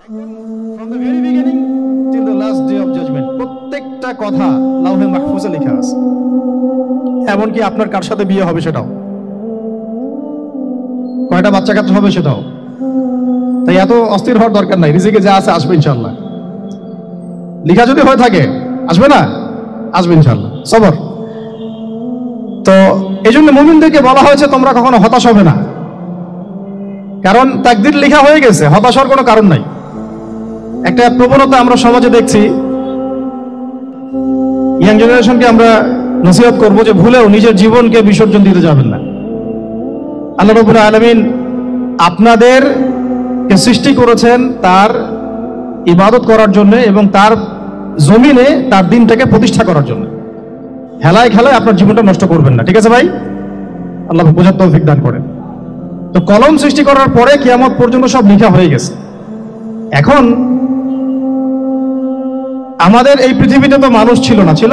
from the very beginning till the last day of judgment প্রত্যেকটা কথা লাউহে মাহফুজে লেখা আছে, এমনকি আপনার কার সাথে বিয়ে হবে সেটাও, কয়টা বাচ্চা কাচ্চা হবে সেটাও। তাই এত অস্থির হওয়ার দরকার নাই, রিজিকে যা আছে আসবে ইনশাআল্লাহ। লেখা যদি হয়ে থাকে আসবে না, আসবে ইনশাআল্লাহ, সবর। তো এই জন্য মুমিনদেরকে বলা হয়েছে তোমরা কখনো হতাশ হবে না, কারণ তাকদীর লেখা হয়ে গেছে, হতাশ হওয়ার কোনো কারণ নাই। একটা প্রবণতা আমরা সমাজে দেখছি, ইয়াং জেনারেশনকে আমরা নসিহত করবো যে ভুলেও নিজের জীবনকে বিসর্জন দিতে যাবেন না। আল্লাহ রাব্বুল আলামিন আপনাদেরকে সৃষ্টি করেছেন তার ইবাদত করার জন্য এবং তার জমিনে তার দিনটাকে প্রতিষ্ঠা করার জন্য। হেলায় খেলায় আপনার জীবনটা নষ্ট করবেন না, ঠিক আছে ভাই? আল্লাহ বোঝার তৌফিক দান করেন। তো কলম সৃষ্টি করার পরে কিয়ামত পর্যন্ত সব লেখা হয়ে গেছে। এখন আমাদের এই পৃথিবীতে তো মানুষ ছিল না, ছিল?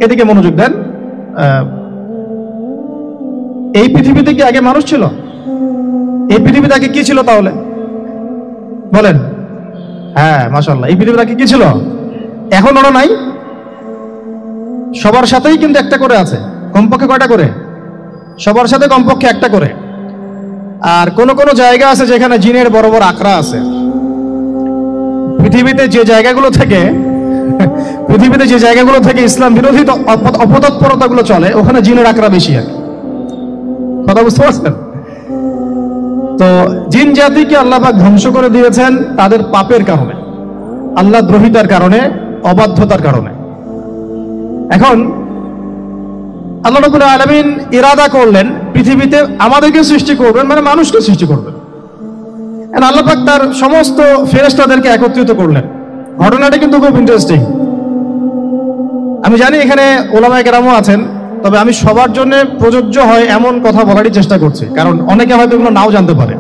এদিকে মনোযোগ দেন। এই পৃথিবীতে কি আগে মানুষ ছিল? এই পৃথিবীতে আগে কি ছিল তাহলে বলেন? হ্যাঁ, মাশাআল্লাহ। এই পৃথিবীতে আগে কি ছিল? এখন ওরা নাই, সবার সাথেই কিন্তু একটা করে আছে, কমপক্ষে কয়টা করে? সবার সাথে কমপক্ষে একটা করে। আর কোন কোন জায়গা আছে যেখানে জিনের বড় বড় আকড়া আছে। পৃথিবীতে যে জায়গাগুলো থেকে ইসলাম বিরোধী অপতৎপরতাগুলো চলে, ওখানে জিনের আকড়া বেশি। আর কথা বুঝতে পারছেন? তো জিন জাতিকে আল্লাহ পাক ধ্বংস করে দিয়েছেন তাদের পাপের কারণে, আল্লাহ দ্রোহিতার কারণে, অবাধ্যতার কারণে। এখন আল্লাহ রাব্বুল আলামিন ইরাদা করলেন পৃথিবীতে আমাদেরকে সৃষ্টি করবেন, মানে মানুষকে সৃষ্টি করবেন। আল্লাহ পাক তার সমস্ত ফেরেশতাদেরকে একত্রিত করলেন। ঘটনাটা কিন্তু খুব ইন্টারেস্টিং। আমি জানি এখানে ওলামায়ে কেরামও আছেন, তবে আমি সবার জন্য প্রযোজ্য হয় এমন কথা বলারই চেষ্টা করছি, কারণ অনেকে হয়তো এগুলো নাও জানতে পারে।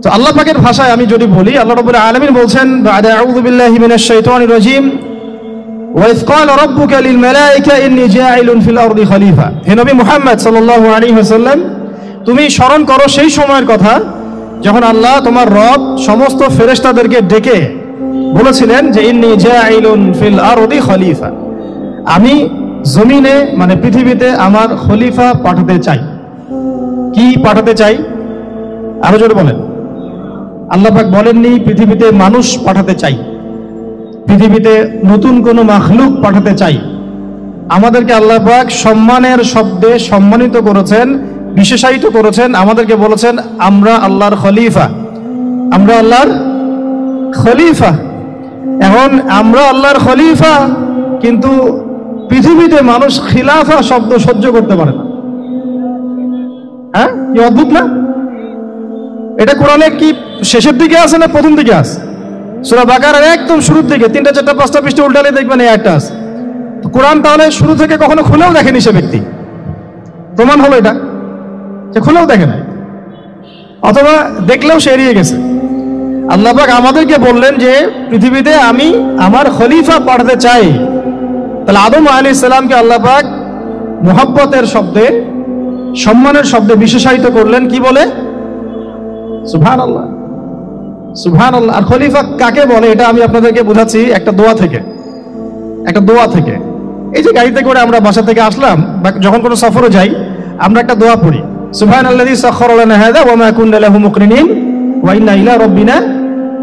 তো আল্লাহ পাকের ভাষায় আমি যদি বলি, আল্লাহ রাব্বুল আলামিন বলছেন, বা'দা আউযু বিল্লাহি মিনাশ শাইতানির রাজীম, وَإِذْ قَالَ رَبُّكَ لِلْمَلَائِكَةِ إِنِّي جَاعِلٌ فِي الْأَرْضِ خَلِيفَةً। হে নবী মুহাম্মদ সাল্লাল্লাহু আলাইহি ওয়াসাল্লাম, তুমি স্মরণ করো সেই সময়ের কথা যখন আল্লাহ তোমার রব সমস্ত ফেরেশতাদেরকে ডেকে বলেছিলেন যে ইন্নী জাইলুন ফিল আরদি খলিফা, আমি জমিনে মানে পৃথিবীতে আমার খলিফা পাঠাতে চাই। কি পাঠাতে চাই? আরো জোরে বলেন। আল্লাহ পাক বলেননি পৃথিবীতে মানুষ পাঠাতে চাই, পৃথিবীতে নতুন কোন মাখলুক পাঠাতে চাই। আমাদেরকে আল্লাহ পাক সম্মানের শব্দে সম্মানিত করেছেন, বিশেষায়িত করেছেন। আমাদেরকে বলেছেন আমরা আল্লাহর খলিফা, আমরা আল্লাহর খলিফা। এখন আমরা আল্লাহর খলিফা, কিন্তু পৃথিবীতে মানুষ খিলাফা শব্দ সহ্য করতে পারে না। হ্যাঁ, কি অদ্ভুত না? এটা কোরআনে কি শেষের দিকে আছে না প্রথম দিকে আছে? সূরা বাকারার একদম শুরুর দিকে 3টা 4টা 5টা পৃষ্ঠা উল্টালে দেখবেন এই একটা আছে। কোরআন তাহলে শুরু থেকে কখনো খুলেও দেখেনি সে ব্যক্তি। প্রমাণ হলো এটা যে খুলেও দেখে নাই, অথবা দেখলেও সে এড়িয়ে গেছে। আল্লাহ পাক আমাদেরকে বললেন যে পৃথিবীতে আমি আমার খলিফা পাঠাতে চাই। তাহলে আদম আলাইহিস সালামকে আল্লাহ পাক মুহাব্বতের শব্দে, সম্মানের শব্দে বিশেষায়িত করলেন কি বলে? সুবহানাল্লাহ, সুবহানাল্লাহ। আর খলিফা কাকে বলে এটা আমি আপনাদেরকে বোঝাচ্ছি একটা দোয়া থেকে। এই যে গাড়িতে করে আমরা বাসা থেকে আসলাম বা যখন কোনো সফরে যাই, আমরা একটা দোয়া পড়ি, সুবহানাল্লাযী সাখখারা লানা হাযা ওয়া মা কুননা লাহু মুকরিনিন ওয়া ইন্না ইলা রাব্বিনা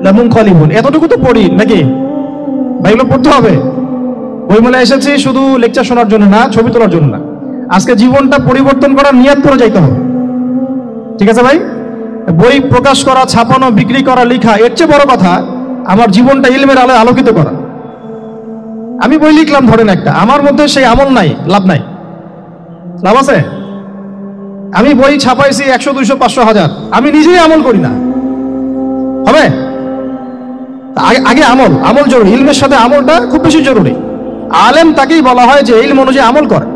লামুনকালিবুন। এতটুকু তো পড়ি নাকি ভাই? এগুলো পড়তে হবে। বইমেলা এসেছি শুধু লেকচার শোনার জন্য না, ছবি তোলার জন্য না। আজকে জীবনটা পরিবর্তন করার নিয়ত করে যাইতে হবে, ঠিক আছে ভাই? বই প্রকাশ করা, ছাপানো, বিক্রি করা, লেখা, এর চেয়ে বড় কথা আমার জীবনটা ইলমের আলোয় আলোকিত করা। আমি বই লিখলাম ধরেন একটা, আমার মধ্যে সেই আমল নাই, লাভ নাই। লাভ আছে? আমি বই ছাপাইছি 100, 200, 500, 1000, আমি নিজেই আমল করি না, হবে? আগে আমল জরুরি। ইলমের সাথে আমলটা খুব বেশি জরুরি। আলেম তাকেই বলা হয় যে ইলম অনুযায়ী আমল করে।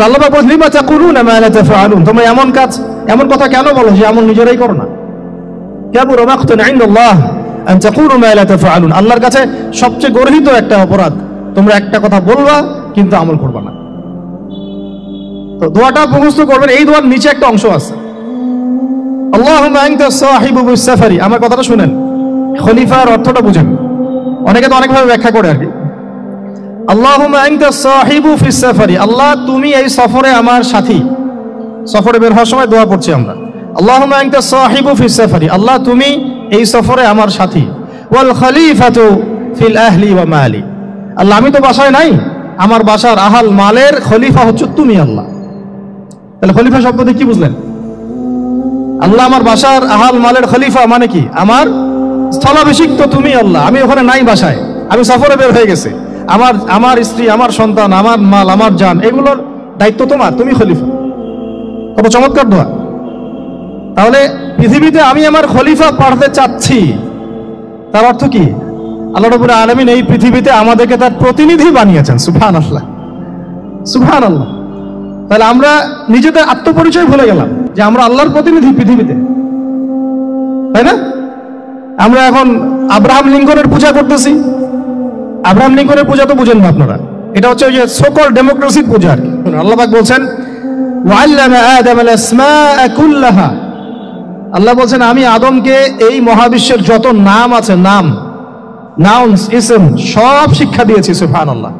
আল্লাহ পাক বলেন লিমা তাকুলুনা মা লা তাফআলুন, তোমরা এমন কথা কেন বলো যে আমল নিজেরাই করো না? কাবুরা মাকতান ইনদাল্লাহ আন তাকুলু মা লা তাফআলুন, আল্লাহর কাছে সবচেয়ে গর্হিত একটা অপরাধ তোমরা একটা কথা বলবা কিন্তু আমল করবা না। তো দোয়াটা মুখস্থ করবেন। এই দোয়ার নিচে একটা অংশ আছে, আল্লাহুম্মা আনতা সাহিবু বিস সাফারি, আমার কথাটা শুনেন, খলিফার অর্থটা বুঝেন। অনেকে তো অনেকভাবে ব্যাখ্যা করে আর কি। আল্লাহুম্মা আনতা সাহিবু ফিস সাফারি, আল্লাহ তুমি এই সফরে আমার সাথী। সফরে বের হওয়ার সময় দোয়া পড়ছি আমরা, আল্লাহুম্মা আনতা সাহিবু ফিস সাফারি, আল্লাহ তুমি এই সফরে আমার সাথী। ওয়াল খলিফাতু ফিল আহলি ওয়া মালি, আল্লাহ আমি তো বাসায় নাই, আমার বাসার আহাল মালের খলিফা হচ্ছে তুমি আল্লাহ। তাহলে খলিফা শব্দ দিয়ে কি বুঝলেন? আল্লাহ আমার বাসার আহাল মালের খলিফা মানে কি? আমার স্থলাভিষিক্ত তুমি আল্লাহ, আমি ওখানে নাই বাসায়, আমি সফরে বের হয়ে গেছে, আমার স্ত্রী, আমার সন্তান, আমার মাল, আমার জান, এগুলোর দায়িত্ব তোমার, তুমি খলিফা। কত চমৎকার দোয়া। তাহলে পৃথিবীতে আমি আমার খলিফা পাঠাতে চাচ্ছি, তার অর্থ কি? আল্লাহ রাব্বুল আলামিন এই পৃথিবীতে আমাদেরকে তার প্রতিনিধি বানিয়েছেন। সুবহানাল্লাহ, সুবহানাল্লাহ। তাহলে আমরা নিজেদের আত্মপরিচয় ভুলে গেলাম যে আমরা আল্লাহর প্রতিনিধি পৃথিবীতে, তাই না? আমরা এখন আব্রাহাম লিঙ্কনের পূজা করতেছি। আব্রাহাম লিঙ্কনের পূজা তো বুঝেন না আপনারা, এটা হচ্ছে ওই যে সকল ডেমোক্রেসির পূজা আর কি। আল্লাহ পাক বলছেন ওয়াল্লামা আদামাল আসমাআ কুল্লাহা, আল্লাহ বলছেন আমি আদমকে এই মহাবিশ্বের যত নাম আছে, নাউন্স, ইসম, সব শিক্ষা দিয়েছি। সুবহানাল্লাহ।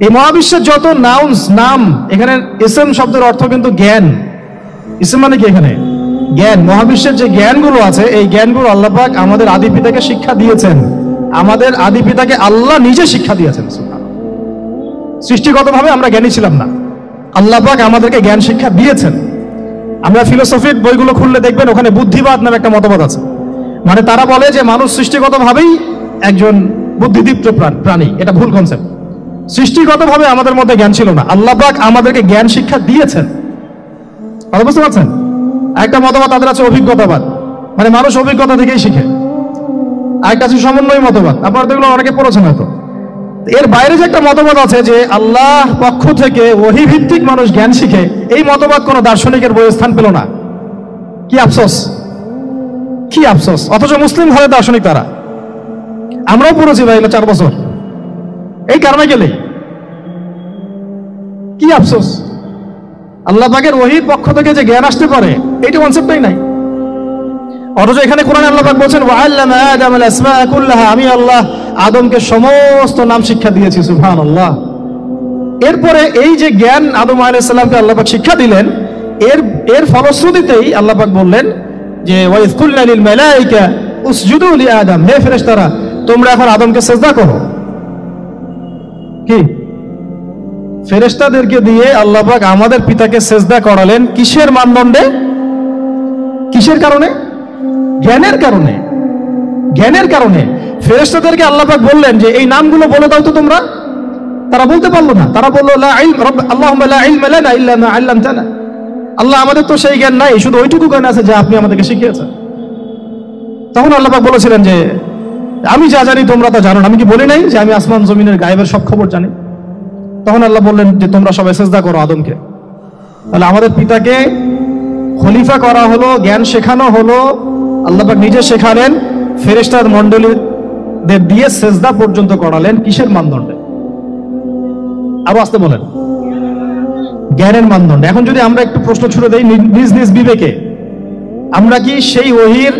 এই মহাবিশ্বের যত নাম, এখানে ইসম শব্দের অর্থ কিন্তু জ্ঞান। ইসম মানে কি? এখানে জ্ঞান। মহাবিশ্বের যে জ্ঞানগুলো আছে, এই জ্ঞানগুলো আল্লাহ পাক আমাদের আদি পিতাকে শিক্ষা দিয়েছেন। আমাদের আদি পিতাকে আল্লাহ নিজে শিক্ষা দিয়েছেন। সৃষ্টিগতভাবে আমরা জ্ঞানী ছিলাম না, আল্লাহ পাক আমাদেরকে জ্ঞান শিক্ষা দিয়েছেন। আমরা ফিলোসফির বইগুলো খুললে দেখবেন ওখানে বুদ্ধিবাদ নামে একটা মতবাদ আছে। মানে তারা বলে যে মানুষ সৃষ্টিগতভাবেই একজন বুদ্ধিদীপ্ত প্রাণী। এটা ভুল কনসেপ্ট। সৃষ্টিগতভাবে আমাদের মধ্যে জ্ঞান ছিল না, আল্লাহ পাক আমাদেরকে জ্ঞান শিক্ষা দিয়েছেন। কথা বুঝতে পারছেন? একটা মতবাদ তাদের আছে অভিজ্ঞতাবাদ, মানে মানুষ অভিজ্ঞতা থেকেই শিখে। আরেকটা আছে সমন্বয় মতবাদ, আপনারা তো এগুলো অনেকে পড়েছেন হয়তো। এর বাইরে যে একটা মতবাদ আছে যে আল্লাহ পক্ষ থেকে ওহী ভিত্তিক মানুষ জ্ঞান শিখে, এই মতবাদ কোনো দার্শনিকের বইয়ে স্থান পেল না। কি আফসোস, কি আফসোস। অথচ মুসলিম ঘরের দার্শনিক তারা। আমরাও পড়েছি ভাই 4 বছর এই কারণে গেলে। কি আফসোস, আল্লাহ পাকের ওহীর পক্ষ থেকে যে জ্ঞান আসতে পারে এইটা কনসেপ্টই নাই। অথচ এখানে কোরআনে আল্লাহ পাক বলছেন ওয়াল্লামা আদামাল আসমাআ কুল্লাহা, আমি আল্লাহ আদমকে সমস্ত নাম শিক্ষা দিয়েছি। সুবহানাল্লাহ। এরপরে এই যে জ্ঞান আদম আলাইহিস সালামকে আল্লাহ পাক শিক্ষা দিলেন, এর ফলশ্রুতিতেই আল্লাহ পাক বললেন যে ওয়াইজ কুলনা লিল মালাইকা উসজুদু লি আদম, হে ফেরেশতারা তোমরা এখন আদমকে সিজদা করো। কি ফেরেশতাদেরকে দিয়ে আল্লাহ পাক আমাদের পিতাকে সিজদা করালেন কিসের মানদণ্ডে? কিসের কারণে? জ্ঞানের কারণে। জ্ঞানের কারণে ফেরেশতাদেরকে আল্লাহ পাক বললেন যে এই নামগুলো বলে দাও তো তোমরা। তারা বলতে পারলো না। তারা বলল লা ইলম আল্লাহুম্মা লা ইলমা লানা ইল্লা মা আল্লামতানা, আল্লাহ আমাদের তো সেই জ্ঞান নাই, শুধু ওইটুকু জ্ঞান আছে যা আপনি আমাদেরকে শিখিয়েছেন। তখন আল্লাহ পাক বলেছিলেন যে আমি যা জানি তোমরা তা জানো না। আমি কি বলি নাই যে আমি আসমান জমিনের গায়েবের সব খবর জানি? তখন আল্লাহ বললেন যে তোমরা সবাই সিজদা করো আদমকে। তাহলে আমাদের পিতাকে খলিফা করা হলো, জ্ঞান শেখানো হলো, আল্লাহ পাক নিজে শেখালেন, ফেরেশতার মণ্ডলীদের দিয়ে সিজদা পর্যন্ত করালেন কিসের মানদণ্ডে? আরো আসতে বলেন, জ্ঞানের মানদণ্ডে। এখন যদি আমরা একটু প্রশ্ন ছুড়ে দেই নিজ নিজ বিবেকে, আমরা কি সেই ওহীর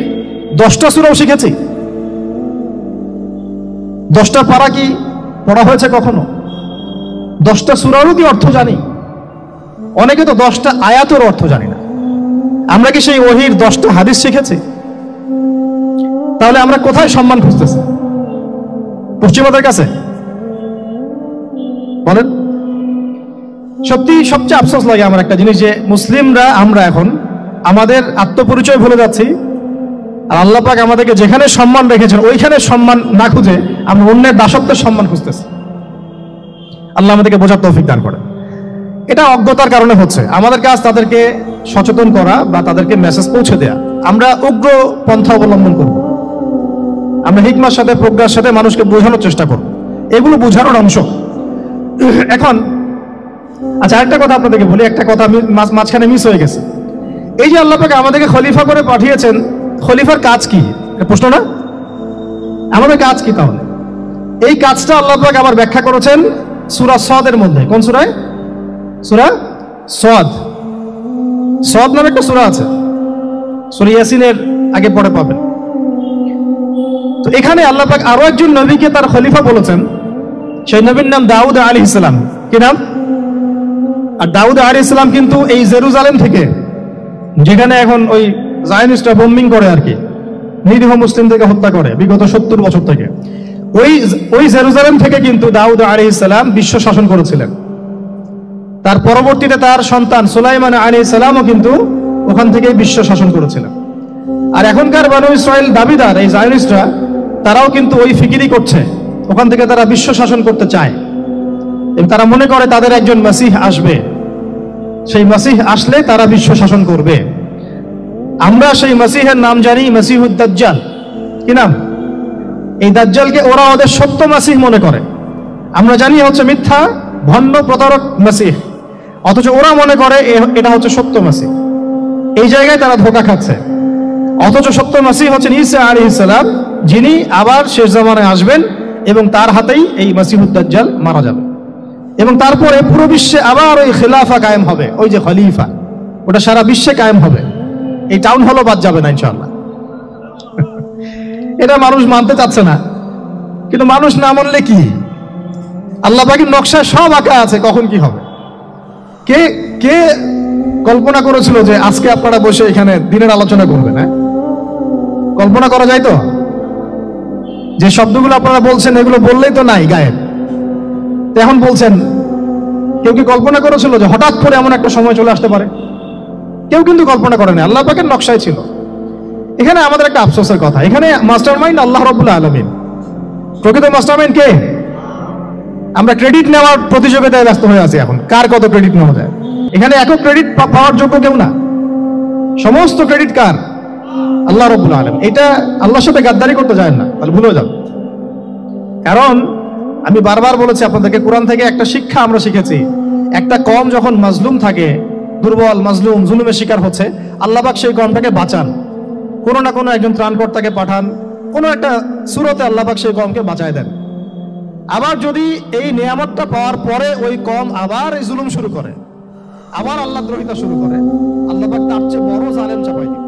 10টা সূরাও শিখেছি? 10টা পারা কি পড়া হয়েছে কখনো? 10টা সূরারও কি অর্থ জানি? অনেকে তো 10টা আয়াতের অর্থ জানি না। আমরা কি সেই ওহীর 10টা হাদিস শিখেছি? তাহলে আমরা কোথায় সম্মান খুঁজতেছি? পশ্চিমাদের কাছে? বলেন। সত্যি সবচেয়ে আফসোস লাগে আমার একটা জিনিস, যে মুসলিমরা আমরা এখন আমাদের আত্মপরিচয় ভুলে যাচ্ছি, আর আল্লাহ পাক আমাদেরকে যেখানে সম্মান রেখেছেন ওইখানে সম্মান না খুঁজে আমরা অন্যের দাসত্বের সম্মান খুঁজতেছি। আল্লাহ আমাদেরকে বোঝার তৌফিক দান করেন। এটা অজ্ঞতার কারণে হচ্ছে। আমাদের কাজ তাদেরকে সচেতন করা বা তাদেরকে মেসেজ পৌঁছে দেয়া। আমরা উগ্র পন্থা অবলম্বন করব, আমরা হিকমার সাথে প্রজ্ঞার সাথে মানুষকে বোঝানোর চেষ্টা করব, এগুলো বোঝানোর অংশ। এখন আচ্ছা আরেকটা কথা আপনাদেরকে বলি, একটা কথা আমি মাঝখানে মিস হয়ে গেছে। এই যে আল্লাহ পাক আমাদেরকে খলিফা করে পাঠিয়েছেন, খলিফার কাজ কি? প্রশ্ন না? আমাদের কাজ কি তাহলে? এই কাজটা আল্লাহ পাক আবার ব্যাখ্যা করেছেন সূরা সদের মধ্যে। কোন সূরায়? সূরা সদ। সদ নামে একটা সূরা আছে। সূরা ইয়াসিনের আগে পরে পাবেন। তো এখানে আল্লাহ পাক আরো একজন নবীকে তার খলিফা বলেছেন, সেই নবীর নাম দাউদ আলাইহিস সালাম। কি নাম? আর দাউদ আলাইহিস সালাম কিন্তু এই জেরুজালেম থেকে, যেখানে এখন ওই জায়নিস্টরা বোম্বিং করে আর কি, নিরীহ মুসলিমদেরকে হত্যা করে বিগত 70 বছর থেকে, ওই জেরুজালেম থেকে কিন্তু দাউদ আলাইহিস সালাম বিশ্ব শাসন করেছিলেন। তার পরবর্তীতে তার সন্তান সুলাইমান আলাইহিস সালামও কিন্তু ওখান থেকে বিশ্ব শাসন করেছিলেন। আর এখনকার বনু ইসরাইল দাবিদার এই জায়নিস্টরা, তারাও কিন্তু ওই ফিকিরই করছে, ওখান থেকে তারা বিশ্ব শাসন করতে চায় এবং তারা মনে করে তাদের একজন মাসিহ আসবে, সেই মাসিহ আসলে তারা বিশ্ব শাসন করবে। আমরা সেই মাসিহের নাম জানি মাসিহুদ দাজ্জাল। কি নাম? এই দাজ্জালকে ওরা ওদের সত্য মাসিহ মনে করে, আমরা জানি হচ্ছে মিথ্যা ভণ্ড প্রতারক মাসিহ, অথচ ওরা মনে করে এটা হচ্ছে সত্য মাসিহ। এই জায়গায় তারা ধোঁকা খাচ্ছে। অথচ সত্য মাসিহ হচ্ছেন ঈসা আলাইহিস সালাম, যিনি আবার শেষ জামানায় আসবেন এবং তার হাতেই এই মাসিহুদ দাজ্জাল মারা যাবে এবং তারপরে পুরো বিশ্বে আবার ওই খিলাফা কায়েম হবে, ওই যে খলিফা, ওটা সারা বিশ্বে কায়েম হবে। এই টাউন হলও বাদ যাবে না ইনশাআল্লাহ। এটা মানুষ মানতে চাচ্ছে না, কিন্তু মানুষ না মানলে কি, আল্লাহ পাকের নকশায় সব আঁকা আছে কখন কি হবে। কে কে কল্পনা করেছিল যে আজকে আপনারা বসে এখানে দিনের আলোচনা করবেন? হ্যাঁ, কল্পনা করা যায় তো? যে শব্দগুলো আপনারা বলছেন এগুলো বললেই তো নাই গায়েব, তো এখন বলছেন। কেউ কি কল্পনা করেছিল যে হঠাৎ করে এমন একটা সময় চলে আসতে পারে? কেউ কিন্তু কল্পনা করেনি, আল্লাহ পাকের নকশায় ছিল। এখানে আমাদের একটা আফসোসের কথা, এখানে মাস্টারমাইন্ড আল্লাহ রাব্বুল আলামিন। প্রকৃত মাস্টারমাইন্ড কে? আমরা ক্রেডিট নেওয়ার প্রতিযোগিতায় ব্যস্ত হয়ে আছি এখন, কার কত ক্রেডিট নেওয়া যায়। এখানে একক ক্রেডিট পাওয়ার যোগ্য কেউ না, সমস্ত ক্রেডিট কার? আল্লাহ রাব্বুল আলামিন। এটা আল্লাহর সাথে গাদ্দারি করতে যায় না, তাহলে ভুলে যাবে। কারণ আমি বারবার বলেছি আপনাদেরকে, কোরআন থেকে একটা শিক্ষা আমরা শিখেছি, একটা কওম যখন মাজলুম থাকে, দুর্বল মাজলুম জুলুমের শিকার হচ্ছে, আল্লাহ পাক সেই কওমটাকে বাঁচান, কোনো না কোনো একজন ত্রাণকর্তাকে পাঠান, কোনো একটা সূরতে আল্লাহ পাক সেই কওমকে বাঁচায় দেন। আবার যদি এই নিয়ামতটা পাওয়ার পরে ওই কওম আবার এই জুলুম শুরু করে, আবার আল্লাহ দ্রোহিতা শুরু করে, আল্লাহ পাক তার চেয়ে বড় জালেম চাপাই দিবে।